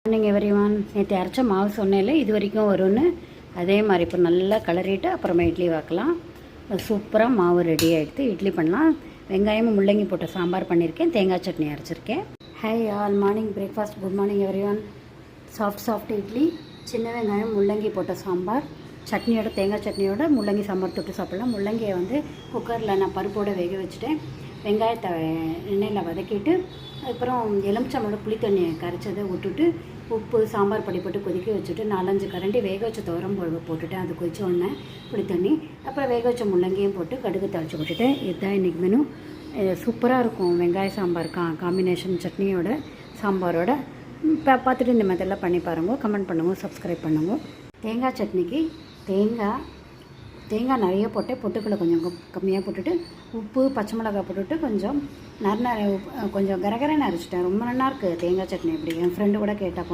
Morning everyone. நேற்று அரைச்ச மாவு சொன்னேன்ல, இது வரைக்கும் வரும்னு. அதே மாதிரி இப்போ நல்லா கிளறிட்டு அப்புறமா இட்லி வைக்கலாம். சூப்பராக மாவு ரெடி ஆகிடுது. இட்லி பண்ணலாம். வெங்காயமும் முள்ளங்கி போட்ட சாம்பார் பண்ணியிருக்கேன். தேங்காய் சட்னி அரைச்சிருக்கேன். Hi all, morning breakfast. Good morning everyone. Soft idli, சின்ன வெங்காயம் முள்ளங்கி போட்ட சாம்பார், சட்னியோட தேங்காய் சட்னியோட முள்ளங்கி சாம்பார் தொட்டு சாப்பிட்லாம். முள்ளங்கியை வந்து குக்கரில் நான் பருப்போடு வேக வச்சுட்டேன். வெங்காயத்தை எண்ணெயில் வதக்கிட்டு அப்புறம் எலுமிச்சம்பழம் புளி தண்ணியை கரைச்சதை விட்டுட்டு உப்பு சாம்பார் பொடி போட்டு கொதிக்க வச்சுட்டு 4-5 கரண்டி வேக வச்ச துவரம் பருப்பு போட்டுவிட்டேன். அது கொதிச்ச உடனே புளி தண்ணி, அப்புறம் வேக வச்ச முள்ளங்கியும் போட்டு கடுகு தாளித்து விட்டுட்டேன். இதுதான் இன்றைக்கி மெனு. சூப்பராக இருக்கும். வெங்காய சாம்பார் காம்பினேஷன் சட்னியோட சாம்பாரோட. பார்த்துட்டு இந்த மெத்தடில் பண்ணி பாருங்க. கமெண்ட் பண்ணுங்க, சப்ஸ்கிரைப் பண்ணுங்க. தேங்காய் சட்னிக்கு தேங்காய் நிறைய போட்டேன். பொட்டுக்களை கொஞ்சம் கம்மியாக போட்டுட்டு உப்பு பச்சை மிளகாய் போட்டுட்டு கொஞ்சம் கொஞ்சம் கரகரன்னு அரைச்சிட்டேன். ரொம்ப நல்லா இருக்குது தேங்காய் சட்னி. அப்படி என் ஃப்ரெண்டு கூட கேட்டால்